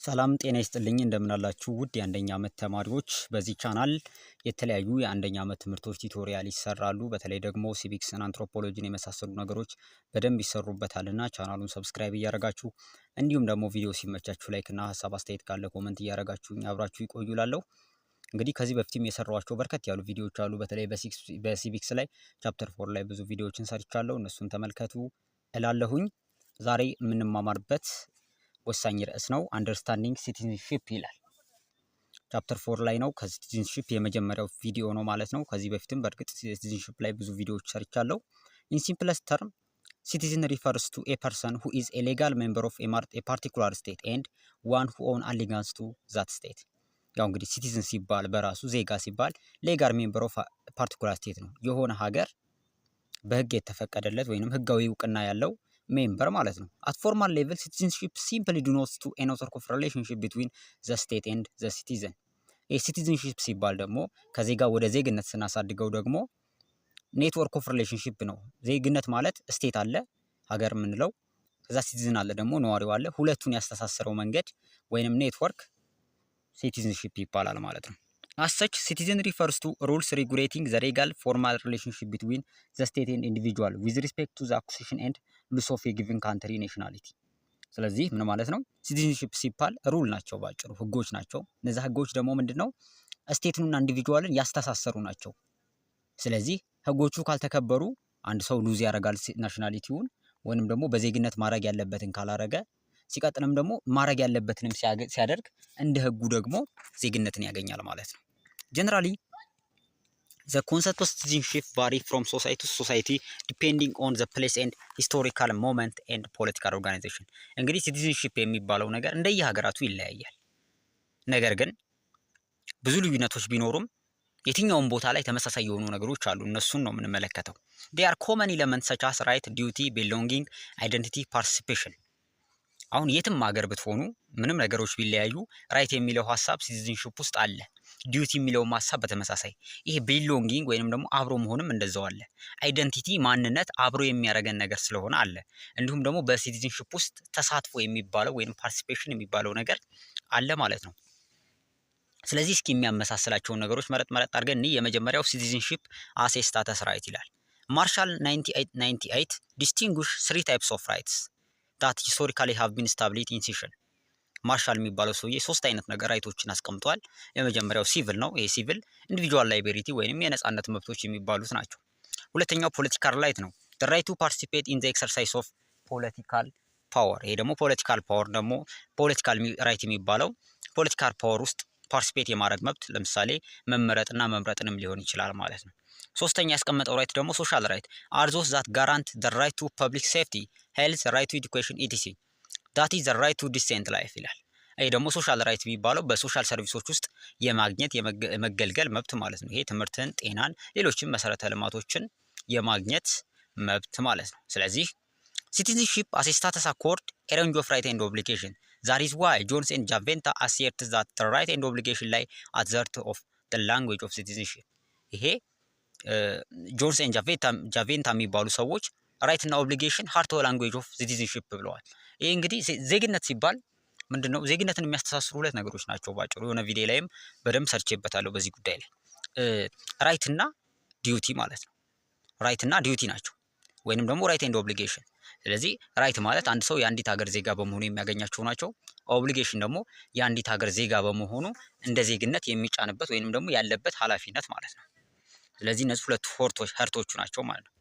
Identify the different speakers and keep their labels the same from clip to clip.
Speaker 1: ሰላም ጤና ይስጥልኝ እንደምን አላችሁ ውድ የአንደኛ ዓመት ተማሪዎች። በዚህ ቻናል የተለያዩ የአንደኛ ዓመት ትምህርቶች ቱቶሪያል ይሰራሉ። በተለይ ደግሞ ሲቪክስን፣ አንትሮፖሎጂን የመሳሰሉ ነገሮች በደንብ ይሰሩበታልና ቻናሉን ሰብስክራይብ እያደረጋችሁ እንዲሁም ደግሞ ቪዲዮ ሲመቻችሁ ላይክ እና ሀሳብ አስተያየት ካለ ኮመንት እያደረጋችሁ አብራችሁ ይቆዩላለሁ። እንግዲህ ከዚህ በፊትም የሰራኋቸው በርከት ያሉ ቪዲዮዎች አሉ። በተለይ በሲቪክስ ላይ ቻፕተር 4 ላይ ብዙ ቪዲዮዎችን ሰርቻለሁ። እነሱን ተመልከቱ እላለሁኝ። ዛሬ የምንማማርበት ወሳኝ ርዕስ ነው። አንደርስታንዲንግ ሲቲዝንሺፕ ይላል። ቻፕተር 4 ላይ ነው። ከሲቲዝንሺፕ የመጀመሪያው ቪዲዮ ነው ማለት ነው። ከዚህ በፊትም በእርግጥ ሲቲዝንሺፕ ላይ ብዙ ቪዲዮዎች ሰርቻለሁ። ኢን ሲምፕለስት ተርም ሲቲዝን ሪፈርስ ቱ ኤ ፐርሰን ሁ ኢዝ ኤ ሌጋል ሜምበር ኦፍ ኤ ፓርቲኩላር ስቴት ኤንድ ዋን ሁ ኦን አሊጋንስ ቱ ዛት ስቴት። ያው እንግዲህ ሲቲዝን ሲባል በራሱ ዜጋ ሲባል ሌጋል ሜምበር ኦፍ ፓርቲኩላር ስቴት ነው። የሆነ ሀገር በህግ የተፈቀደለት ወይንም ህጋዊ እውቅና ያለው ሜምበር ማለት ነው። አት ፎርማል ሌቭል ሲቲዝንሺፕ ሲምፕሊ ዲኖትስ ቱ ኤ ኔትወርክ ኦፍ ሪሌሽንሺፕ ቢትዊን ዘ ስቴት ኤንድ ዘ ሲቲዝን። ሲቲዝንሺፕ ሲባል ደግሞ ከዜጋ ወደ ዜግነት ስናሳድገው ደግሞ ኔትወርክ ኦፍ ሪሌሽንሺፕ ነው። ዜግነት ማለት ስቴት አለ ሀገር የምንለው፣ ከዛ ሲቲዝን አለ ደግሞ ነዋሪው አለ። ሁለቱን ያስተሳሰረው መንገድ ወይንም ኔትወርክ ሲቲዝንሺፕ ይባላል ማለት ነው። As such, citizen refers to rules regulating the legal formal relationship between the state and individual with respect to the acquisition and loss of a given country nationality. ስለዚህ ምን ማለት ነው? ሲቲዝንሺፕ ሲባል ሩል ናቸው፣ ባጭሩ ህጎች ናቸው። እነዛ ህጎች ደግሞ ምንድነው? ስቴትንና ኢንዲቪጁዋልን ያስተሳሰሩ ናቸው። ስለዚህ ህጎቹ ካልተከበሩ አንድ ሰው ሉዝ ያደርጋል ናሽናሊቲውን፣ ወይንም ደግሞ በዜግነት ማድረግ ያለበትን ካላረገ፣ ሲቀጥልም ደግሞ ማድረግ ያለበትንም ሲያደርግ እንደ ህጉ ደግሞ ዜግነትን ያገኛል ማለት ነው። ጀነራሊ ዘ ኮንሰፕት ኦፍ ሲቲዝንሺፕ ቫሪ ፍሮም ሶሳይቲ ቱ ሶሳይቲ ዲፔንዲንግ ኦን ዘ ፕሌስ ኤንድ ሂስቶሪካል ሞመንት ኤንድ ፖለቲካል ኦርጋናይዜሽን። እንግዲህ ሲቲዝንሺፕ የሚባለው ነገር እንደየሀገራቱ ይለያያል። ነገር ግን ብዙ ልዩነቶች ቢኖሩም የትኛውም ቦታ ላይ ተመሳሳይ የሆኑ ነገሮች አሉ። እነሱን ነው የምንመለከተው። they are common elements such as right, duty, belonging, identity, participation። አሁን የትም ሀገር ብትሆኑ ምንም ነገሮች ቢለያዩ ራይት የሚለው ሀሳብ ሲቲዝንሺፕ ውስጥ አለ። ዲዩቲ የሚለው ሀሳብ በተመሳሳይ፣ ይሄ ቢሎንጊንግ ወይንም ደግሞ አብሮ መሆንም እንደዛው አለ። አይደንቲቲ ማንነት አብሮ የሚያደርገን ነገር ስለሆነ አለ። እንዲሁም ደግሞ በሲቲዝንሺፕ ውስጥ ተሳትፎ የሚባለው ወይንም ፓርቲሲፔሽን የሚባለው ነገር አለ ማለት ነው። ስለዚህ እስኪ የሚያመሳስላቸውን ነገሮች መረጥ አድርገን የመጀመሪያው ሲቲዝንሺፕ አስ ኤ ስታተስ ራይት ይላል። ማርሻል 98 ዲስቲንጉሽ 3 ታይፕስ ኦፍ ራይትስ that historically have been established in session። ማርሻል የሚባለው ሰውዬ 3 አይነት ነገር ራይቶችን አስቀምጧል። የመጀመሪያው ሲቪል ነው። ይሄ ሲቪል ኢንዲቪጁዋል ላይቤሪቲ ወይንም የነጻነት መብቶች የሚባሉት ናቸው። ሁለተኛው ፖለቲካል ራይት ነው። the right to participate in the exercise of political power። ይሄ ደግሞ ፖለቲካል ፓወር ደግሞ ፖለቲካል ራይት የሚባለው ፖለቲካል ፓወር ውስጥ ፓርቲሲፔት የማድረግ መብት፣ ለምሳሌ መመረጥና መምረጥንም ሊሆን ይችላል ማለት ነው። ሶስተኛ ያስቀመጠው ራይት ደግሞ ሶሻል ራይት are those that guarantee the right to public safety, health, right to education etc. that is the right to decent life ይላል። ይሄ ደግሞ ሶሻል ራይት የሚባለው በሶሻል ሰርቪሶች ውስጥ የማግኘት የመገልገል መብት ማለት ነው። ይሄ ትምህርትን፣ ጤናን፣ ሌሎችም መሰረተ ልማቶችን የማግኘት መብት ማለት ነው። ስለዚህ citizenship as a status accord a range of right and obligation. That is why Jones and Javenta assert that the right and obligation lie at the heart of the language of citizenship። ይሄ ጆንስ ኤንድ ጃቬንታ የሚባሉ ሰዎች ራይት እና ኦብሊጌሽን ሃርት ላንጉዌጅ ኦፍ ሲቲዝንሺፕ ብለዋል። ይሄ እንግዲህ ዜግነት ሲባል ምንድነው? ዜግነትን የሚያስተሳስሩ ሁለት ነገሮች ናቸው። ባጭሩ የሆነ ቪዲዮ ላይም በደንብ ሰርቼበታለሁ በዚህ ጉዳይ ላይ። ራይት እና ዲዩቲ ማለት ነው። ራይት እና ዲዩቲ ናቸው፣ ወይንም ደግሞ ራይት ኤንድ ኦብሊጌሽን። ስለዚህ ራይት ማለት አንድ ሰው የአንዲት ሀገር ዜጋ በመሆኑ የሚያገኛቸው ናቸው። ኦብሊጌሽን ደግሞ የአንዲት ሀገር ዜጋ በመሆኑ እንደ ዜግነት የሚጫንበት ወይንም ደግሞ ያለበት ኃላፊነት ማለት ነው። ስለዚህ እነዚህ ሁለት ሀርቶቹ ናቸው ማለት ነው።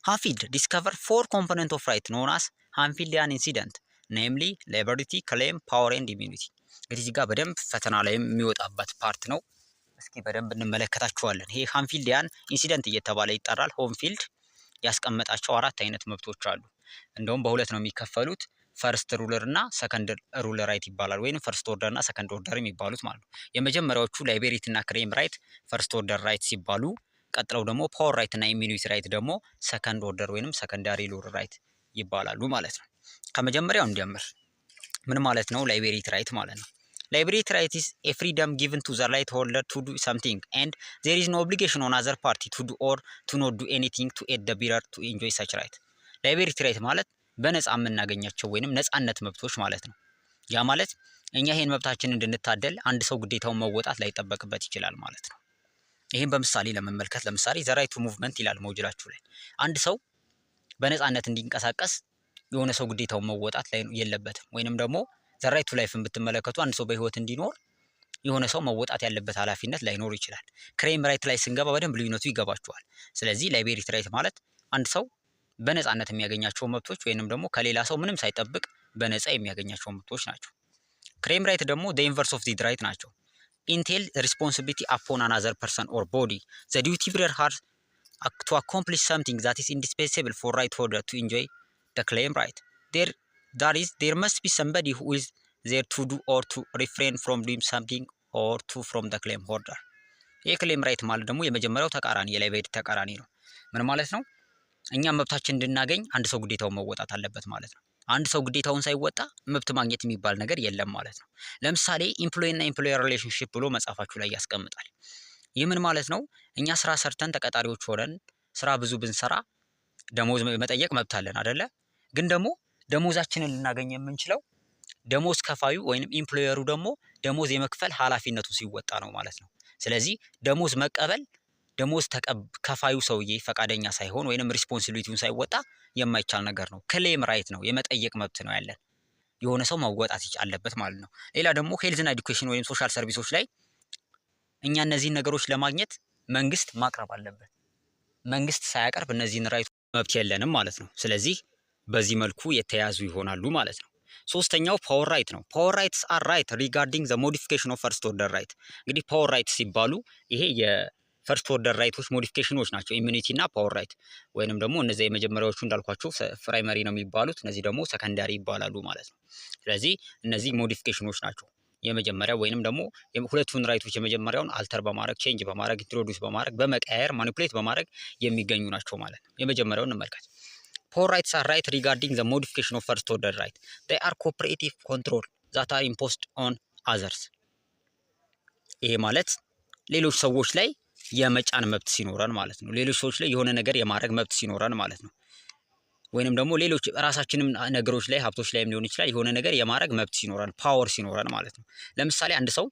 Speaker 1: ሃንፊልድ ዲስከቨር 4 ኮምፖነንት ኦፍ ራይት ኖን አስ ሃንፊልዲያን ኢንሲደንት ኔምሊ ሊበርቲ፣ ክሌም፣ ፓወር ኤንድ ኢሚኒቲ። እንግዲህ እዚህ ጋር በደንብ ፈተና ላይ የሚወጣበት ፓርት ነው። እስኪ በደንብ እንመለከታቸዋለን። ይሄ ሃንፊልዲያን ኢንሲደንት እየተባለ ይጠራል። ሆምፊልድ ያስቀመጣቸው 4 አይነት መብቶች አሉ። እንደውም በሁለት ነው የሚከፈሉት። ፈርስት ሩለር እና ሰከንድ ሩለር ራይት ይባላል፣ ወይንም ፈርስት ኦርደር እና ሰከንድ ኦርደር የሚባሉት ማለት ነው። የመጀመሪያዎቹ ላይቤሪቲ እና ክሌም ራይት ፈርስት ኦርደር ራይት ሲባሉ፣ ቀጥለው ደግሞ ፓወር ራይት እና ኢሚኒቲ ራይት ደግሞ ሰከንድ ኦርደር ወይንም ሰከንዳሪ ሩለር ራይት ይባላሉ ማለት ነው። ከመጀመሪያው እንጀምር። ምን ማለት ነው ላይቤሪቲ ራይት ማለት ነው? ላይቤሪቲ ራይት is a freedom given to the right holder to do something and there is no obligation on other party to do or to not do anything to aid the bearer to enjoy such right። ላይቤሪቲ ራይት ማለት በነፃ የምናገኛቸው ወይንም ነፃነት መብቶች ማለት ነው። ያ ማለት እኛ ይሄን መብታችንን እንድንታደል አንድ ሰው ግዴታውን መወጣት ላይጠበቅበት ይችላል ማለት ነው። ይሄን በምሳሌ ለመመልከት ለምሳሌ ዘ ራይት ቱ ሙቭመንት ይላል ሞጁላችሁ ላይ። አንድ ሰው በነፃነት እንዲንቀሳቀስ የሆነ ሰው ግዴታውን መወጣት ላይ የለበትም። ወይንም ደግሞ ዘ ራይት ቱ ላይፍን ብትመለከቱ አንድ ሰው በህይወት እንዲኖር የሆነ ሰው መወጣት ያለበት ኃላፊነት ላይኖር ይችላል። ክሬም ራይት ላይ ስንገባ በደንብ ልዩነቱ ይገባችኋል። ስለዚህ ላይቤሪቲ ራይት ማለት አንድ ሰው በነፃነት የሚያገኛቸው መብቶች ወይንም ደግሞ ከሌላ ሰው ምንም ሳይጠብቅ በነፃ የሚያገኛቸው መብቶች ናቸው። ክሬም ራይት ደግሞ ዘ ኢንቨርስ ኦፍ ዚድ ራይት ናቸው። ኢንቴል ሪስፖንሲቢሊቲ አፖን አናዘር ፐርሰን ኦር ቦዲ ዘ ዲዩቲ ቢረር ሃር ቱ አኮምፕሊሽ ሰምቲንግ ዛት ኢዝ ኢንዲስፔንሳብል ፎር ራይት ሆልደር ቱ ኢንጆይ ደ ክሌም ራይት ዴር መስት ቢ ሰምበዲ ሁ ኢዝ ዜር ቱ ዱ ኦር ቱ ሪፍሬን ፍሮም ዱይንግ ሰምቲንግ ኦር ቱ ፍሮም ደ ክሌም ሆልደር። የክሌም ራይት ማለት ደግሞ የመጀመሪያው ተቃራኒ የላይቤሪቲ ተቃራኒ ነው። ምን ማለት ነው? እኛም መብታችን እንድናገኝ አንድ ሰው ግዴታውን መወጣት አለበት ማለት ነው። አንድ ሰው ግዴታውን ሳይወጣ መብት ማግኘት የሚባል ነገር የለም ማለት ነው። ለምሳሌ ኢምፕሎይ እና ኢምፕሎየር ሪሌሽንሺፕ ብሎ መጽሐፋችሁ ላይ ያስቀምጣል። ይህ ምን ማለት ነው? እኛ ስራ ሰርተን ተቀጣሪዎች ሆነን ስራ ብዙ ብንሰራ ደሞዝ መጠየቅ መብት አለን አደለ? ግን ደግሞ ደሞዛችንን ልናገኝ የምንችለው ደሞዝ ከፋዩ ወይንም ኢምፕሎየሩ ደግሞ ደሞዝ የመክፈል ኃላፊነቱ ሲወጣ ነው ማለት ነው። ስለዚህ ደሞዝ መቀበል ደሞዝ ከፋዩ ሰውዬ ፈቃደኛ ሳይሆን ወይንም ሪስፖንሲቢሊቲውን ሳይወጣ የማይቻል ነገር ነው። ክሌም ራይት ነው፣ የመጠየቅ መብት ነው ያለን። የሆነ ሰው መወጣት አለበት ማለት ነው። ሌላ ደግሞ ሄልዝና ኤዱኬሽን ወይም ሶሻል ሰርቪሶች ላይ እኛ እነዚህን ነገሮች ለማግኘት መንግስት ማቅረብ አለበት። መንግስት ሳያቀርብ እነዚህን ራይት መብት የለንም ማለት ነው። ስለዚህ በዚህ መልኩ የተያዙ ይሆናሉ ማለት ነው። ሶስተኛው ፓወር ራይት ነው። ፓወር ራይትስ አር ራይት ሪጋርዲንግ ዘ ሞዲፊኬሽን ኦፍ ፈርስት ኦርደር ራይት። እንግዲህ ፓወር ራይት ሲባሉ ይሄ የፈርስት ኦርደር ራይቶች ሞዲፊኬሽኖች ናቸው። ኢሚኒቲ እና ፓወር ራይት ወይንም ደግሞ እነዚህ የመጀመሪያዎቹ እንዳልኳቸው ፕራይመሪ ነው የሚባሉት፣ እነዚህ ደግሞ ሰከንዳሪ ይባላሉ ማለት ነው። ስለዚህ እነዚህ ሞዲፊኬሽኖች ናቸው። የመጀመሪያው ወይንም ደግሞ ሁለቱን ራይቶች የመጀመሪያውን አልተር በማድረግ ቼንጅ በማድረግ ኢንትሮዲውስ በማድረግ በመቀያየር ማኒፑሌት በማድረግ የሚገኙ ናቸው ማለት ነው። የመጀመሪያውን እንመልከት። ፓወር ራይትስ አር ራይት ሪጋርዲንግ ዘ ሞዲፊኬሽን ኦፍ ፈርስት ኦርደር ራይት ዴይ አር ኮኦፕሬቲቭ ኮንትሮል ዛት አር ኢምፖዝድ ኦን አዘርስ። ይሄ ማለት ሌሎች ሰዎች ላይ የመጫን መብት ሲኖረን ማለት ነው። ሌሎች ሰዎች ላይ የሆነ ነገር የማድረግ መብት ሲኖረን ማለት ነው። ወይንም ደግሞ ሌሎች ራሳችንም ነገሮች ላይ ሀብቶች ላይም ሊሆን ይችላል የሆነ ነገር የማድረግ መብት ሲኖረን ፓወር ሲኖረን ማለት ነው። ለምሳሌ አንድ ሰው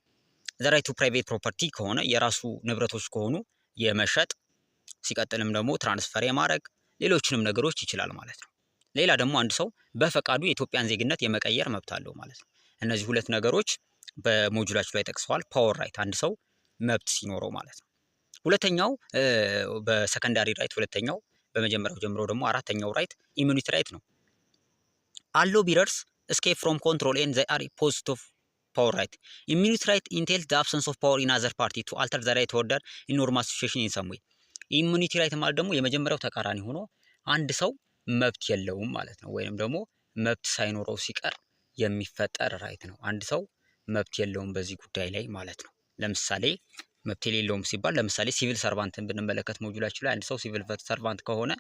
Speaker 1: ዘ ራይት ቱ ፕራይቬት ፕሮፐርቲ ከሆነ የራሱ ንብረቶች ከሆኑ የመሸጥ ሲቀጥልም ደግሞ ትራንስፈር የማድረግ ሌሎችንም ነገሮች ይችላል ማለት ነው። ሌላ ደግሞ አንድ ሰው በፈቃዱ የኢትዮጵያን ዜግነት የመቀየር መብት አለው ማለት ነው። እነዚህ ሁለት ነገሮች በሞጁላችሁ ላይ ጠቅሰዋል። ፓወር ራይት አንድ ሰው መብት ሲኖረው ማለት ነው። ሁለተኛው በሰከንዳሪ ራይት ሁለተኛው በመጀመሪያው ጀምሮ ደግሞ አራተኛው ራይት ኢሚኒቲ ራይት ነው። አሎ ቢረርስ እስኬፕ ፍሮም ኮንትሮል ኤንድ ዘ አር ፖዚት ኦፍ ፓወር ራይት። ኢሚኒቲ ራይት ኢንቴልስ ዘ አብሰንስ ኦፍ ፓወር ኢን አዘር ፓርቲ ቱ አልተር ዘ ራይት ኦርደር ኢን ኖርማል ሲቹዌሽን ኢን ሰም ዌይ። ኢሚኒቲ ራይት ማለት ደግሞ የመጀመሪያው ተቃራኒ ሆኖ አንድ ሰው መብት የለውም ማለት ነው። ወይንም ደግሞ መብት ሳይኖረው ሲቀር የሚፈጠር ራይት ነው። አንድ ሰው መብት የለውም በዚህ ጉዳይ ላይ ማለት ነው። ለምሳሌ መብት የሌለውም ሲባል ለምሳሌ ሲቪል ሰርቫንትን ብንመለከት ሞጁላችን ላይ አንድ ሰው ሲቪል ሰርቫንት ከሆነ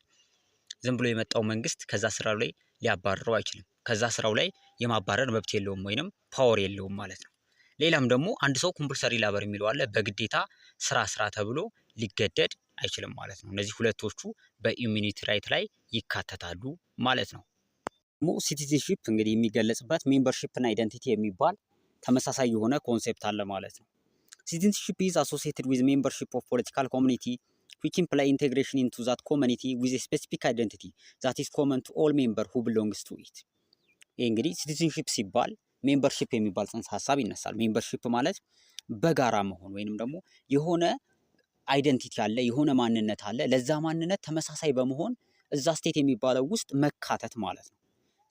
Speaker 1: ዝም ብሎ የመጣው መንግስት ከዛ ስራው ላይ ሊያባርረው አይችልም። ከዛ ስራው ላይ የማባረር መብት የለውም ወይንም ፓወር የለውም ማለት ነው። ሌላም ደግሞ አንድ ሰው ኮምፐልሰሪ ላበር የሚለው አለ። በግዴታ ስራ ተብሎ ሊገደድ አይችልም ማለት ነው። እነዚህ ሁለቶቹ በኢሚኒቲ ራይት ላይ ይካተታሉ ማለት ነው። ሲቲዝንሺፕ እንግዲህ የሚገለጽበት ሜምበርሺፕ እና አይደንቲቲ የሚባል ተመሳሳይ የሆነ ኮንሴፕት አለ ማለት ነው። Citizenship is associated with membership of political community which imply integration into that community with a specific identity that is common to all member who belongs to it። ይህ እንግዲህ ሲቲዝንሺፕ ሲባል ሜምበርሺፕ የሚባል ጽንሰ ሀሳብ ይነሳል። ሜምበርሺፕ ማለት በጋራ መሆን ወይንም ደግሞ የሆነ አይደንቲቲ አለ፣ የሆነ ማንነት አለ። ለዛ ማንነት ተመሳሳይ በመሆን እዛ ስቴት የሚባለው ውስጥ መካተት ማለት ነው።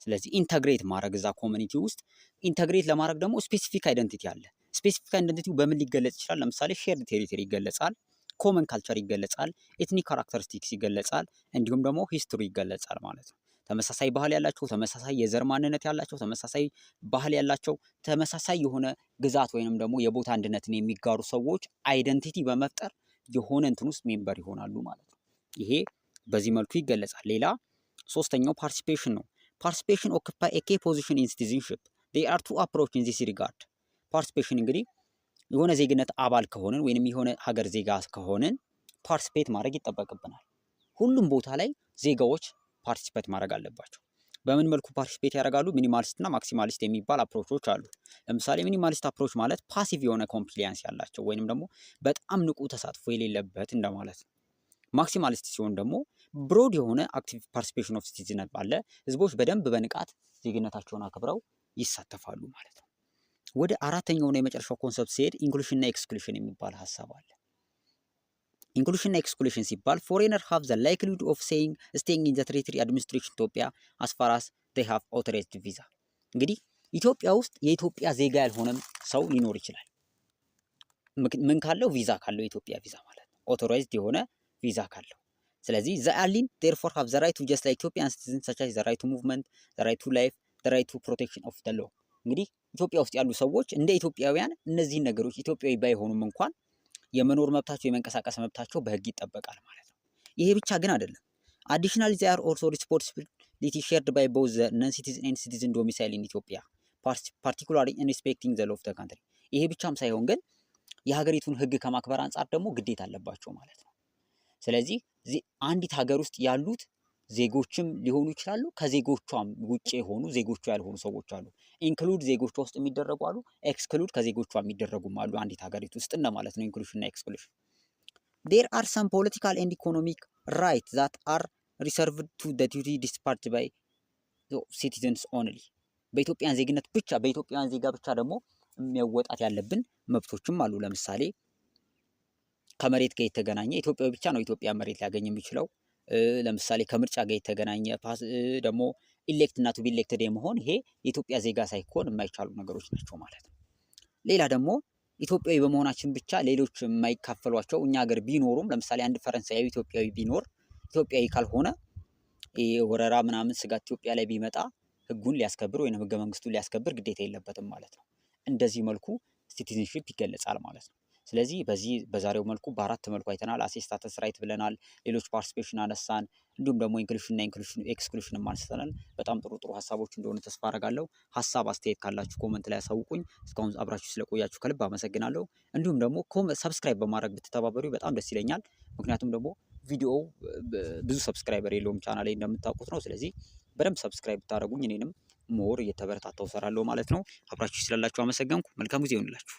Speaker 1: ስለዚህ ኢንተግሬት ማድረግ እዛ ኮሚኒቲ ውስጥ ኢንተግሬት ለማድረግ ደግሞ ስፔሲፊክ አይደንቲቲ አለ። ስፔሲፊክ አይደንቲቲው በምን ሊገለጽ ይችላል? ለምሳሌ ሼርድ ቴሪቶሪ ይገለጻል፣ ኮመን ካልቸር ይገለጻል፣ ኤትኒክ ካራክተሪስቲክስ ይገለጻል፣ እንዲሁም ደግሞ ሂስትሪ ይገለጻል ማለት ነው። ተመሳሳይ ባህል ያላቸው፣ ተመሳሳይ የዘር ማንነት ያላቸው፣ ተመሳሳይ ባህል ያላቸው፣ ተመሳሳይ የሆነ ግዛት ወይንም ደግሞ የቦታ አንድነትን የሚጋሩ ሰዎች አይደንቲቲ በመፍጠር የሆነ እንትን ውስጥ ሜምበር ይሆናሉ ማለት ነው። ይሄ በዚህ መልኩ ይገለጻል። ሌላ ሶስተኛው ፓርቲሲፔሽን ነው። ፓርቲሲፔሽን ኦኩፓይ ኤ ኬ ፖዚሽን ኢን ሲቲዝንሺፕ ዴይ አር ቱ አፕሮች ኢን ዚስ ሪጋርድ። ፓርቲሲፔሽን እንግዲህ የሆነ ዜግነት አባል ከሆንን ወይንም የሆነ ሀገር ዜጋ ከሆንን ፓርቲሲፔት ማድረግ ይጠበቅብናል። ሁሉም ቦታ ላይ ዜጋዎች ፓርቲሲፔት ማድረግ አለባቸው። በምን መልኩ ፓርቲሲፔት ያደርጋሉ? ሚኒማሊስት እና ማክሲማሊስት የሚባል አፕሮቾች አሉ። ለምሳሌ ሚኒማሊስት አፕሮች ማለት ፓሲቭ የሆነ ኮምፕሊያንስ ያላቸው ወይንም ደግሞ በጣም ንቁ ተሳትፎ የሌለበት እንደማለት ነው። ማክሲማሊስት ሲሆን ደግሞ ብሮድ የሆነ አክቲቭ ፓርቲሲፔሽን ኦፍ ሲቲዝን አለ። ህዝቦች በደንብ በንቃት ዜግነታቸውን አክብረው ይሳተፋሉ ማለት ነው። ወደ አራተኛውና የመጨረሻው ኮንሰፕት ሲሄድ ኢንክሉሽን እና ኤክስክሉሽን የሚባል ሀሳብ አለ። ኢንክሉሽን እና ኤክስክሉሽን ሲባል ፎሬነር ሃቭ ዘ ላይክሊሁድ ኦፍ ስቴይንግ ኢን ዘ ቴሪቶሪ አድሚኒስትሬሽን ኢትዮጵያ አስ ፋር አስ ዴይ ሃቭ ኦቶራይዝድ ቪዛ። እንግዲህ ኢትዮጵያ ውስጥ የኢትዮጵያ ዜጋ ያልሆነም ሰው ሊኖር ይችላል። ምን ካለው? ቪዛ ካለው፣ የኢትዮጵያ ቪዛ ማለት ነው። ኦቶራይዝድ የሆነ ቪዛ ካለው። ስለዚህ ዘ አሊን ዴርፎር ሃቭ ዘ ራይት ቱ ጀስት ላይክ ኢትዮጵያን ሲቲዝን ሰች አስ ዘ ራይት ቱ ሙቭመንት፣ ዘ ራይት ቱ ላይፍ፣ ዘ ራይት ቱ ፕሮቴክሽን ኦፍ ዘ ሎ። እንግዲህ ኢትዮጵያ ውስጥ ያሉ ሰዎች እንደ ኢትዮጵያውያን እነዚህን ነገሮች ኢትዮጵያዊ ባይሆኑም እንኳን የመኖር መብታቸው የመንቀሳቀስ መብታቸው በህግ ይጠበቃል ማለት ነው። ይሄ ብቻ ግን አይደለም። አዲሽናሊ ዜይ አር ኦልሶ ሪስፖንሲቢሊቲ ሼርድ ባይ ቦዝ ዘ ነን ሲቲዝን ኤንድ ሲቲዝን ዶሚሳይል ኢን ኢትዮጵያ ፓርቲኩላርሊ ኢን ሪስፔክቲንግ ዘ ሎ ኦፍ ዘ ካንትሪ። ይሄ ብቻም ሳይሆን ግን የሀገሪቱን ህግ ከማክበር አንጻር ደግሞ ግዴታ አለባቸው ማለት ነው። ስለዚህ አንዲት ሀገር ውስጥ ያሉት ዜጎችም ሊሆኑ ይችላሉ፣ ከዜጎቿም ውጭ የሆኑ ዜጎቿ ያልሆኑ ሰዎች አሉ። ኢንክሉድ ዜጎቿ ውስጥ የሚደረጉ አሉ፣ ኤክስክሉድ ከዜጎቿ የሚደረጉም አሉ አንዲት ሀገሪቱ ውስጥ እንደማለት ነው። ኢንክሉሽን እና ኤክስክሉሽን። ዴር አር ሰም ፖለቲካል ኤንድ ኢኮኖሚክ ራይት ዛት አር ሪሰርቭድ ቱ ዘ ዲዩቲ ዲስፓርጅድ ባይ ሲቲዝንስ ኦንሊ። በኢትዮጵያን ዜግነት ብቻ በኢትዮጵያውያን ዜጋ ብቻ ደግሞ የሚያወጣት ያለብን መብቶችም አሉ። ለምሳሌ ከመሬት ጋር የተገናኘ ኢትዮጵያዊ ብቻ ነው ኢትዮጵያ መሬት ሊያገኝ የሚችለው። ለምሳሌ ከምርጫ ጋር የተገናኘ ደግሞ ኢሌክት እና ቱ ቢ ኢሌክትድ የመሆን ይሄ የኢትዮጵያ ዜጋ ሳይሆን የማይቻሉ ነገሮች ናቸው ማለት ነው። ሌላ ደግሞ ኢትዮጵያዊ በመሆናችን ብቻ ሌሎች የማይካፈሏቸው እኛ ሀገር ቢኖሩም ለምሳሌ አንድ ፈረንሳያዊ ኢትዮጵያዊ ቢኖር ኢትዮጵያዊ ካልሆነ ወረራ ምናምን ስጋት ኢትዮጵያ ላይ ቢመጣ ህጉን ሊያስከብር ወይም ህገ መንግስቱን ሊያስከብር ግዴታ የለበትም ማለት ነው። እንደዚህ መልኩ ሲቲዝንሺፕ ይገለጻል ማለት ነው። ስለዚህ በዛሬው መልኩ በአራት መልኩ አይተናል። አሴ ስታተስ ራይት ብለናል፣ ሌሎች ፓርቲሲፔሽን አነሳን፣ እንዲሁም ደግሞ ኢንክሉሽን እና ኤክስክሉሽንም አንስተናል። በጣም ጥሩ ሀሳቦች እንደሆኑ ተስፋ አደርጋለሁ። ሀሳብ አስተያየት ካላችሁ ኮመንት ላይ ያሳውቁኝ። እስካሁን አብራችሁ ስለቆያችሁ ከልብ አመሰግናለሁ። እንዲሁም ደግሞ ሰብስክራይብ በማድረግ ብትተባበሩ በጣም ደስ ይለኛል። ምክንያቱም ደግሞ ቪዲዮው ብዙ ሰብስክራይበር የለውም ቻናል ላይ እንደምታውቁት ነው። ስለዚህ በደንብ ሰብስክራይብ ብታደርጉኝ እኔንም ሞር እየተበረታታው እሰራለሁ ማለት ነው። አብራችሁ ስላላችሁ አመሰገንኩ። መልካም ጊዜ ይሆንላችሁ።